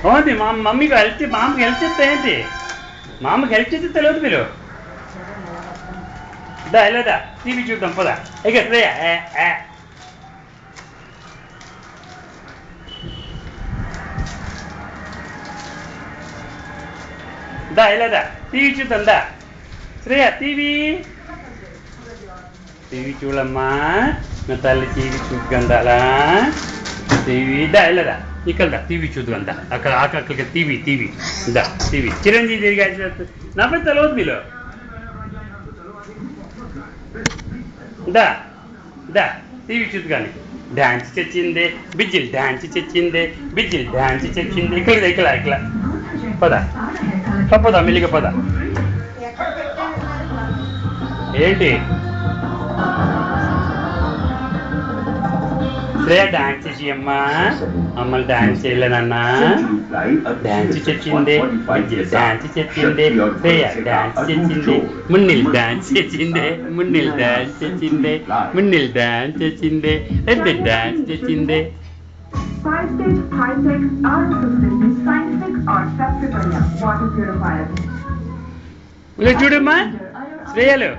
అవును మా మమ్మీకి మామకి హెల్ప్ చెప్తా ఏంటి మామకి హెల్ప్ చేస్తే తెలియదు మీరు లేదా టీవీ చూద్దాం పదా ఇక శ్రేయ లేదా టీవీ చూద్దాం శ్రేయ టీవీ చూడమ్మా నా తల్లి టీవీ చూద్దాలా టీవీ లేదా ఇక్కడ టీవీ చూద్దాం అక్కడికి టీవీ టీవీ చిరంజీవి తిరిగి నా పై తెలియదు మీరు టీవీ చూద్దు కానీ డాన్స్ చచ్చిందే బిజ్జిల్ డాన్స్ చచ్చిందే బిజ్జిల్ డాన్స్ చచ్చింది ఇక్కడ పద మెల్లిగా పద ఏంటి శ్రేయ డాన్స్ చేసి అమ్మా అమ్మలు డాన్స్ చేయలేనన్నా డాన్స్ చచ్చిందే డాన్స్ చచ్చిందే శ్రేయ డాన్స్ చచ్చిందే మున్నిల్ డాన్స్ చచ్చిందే మున్నిల్ డాన్స్ చచ్చిందే పెద్ద డాన్స్ చచ్చిందే చూడమ్మా శ్రేయలు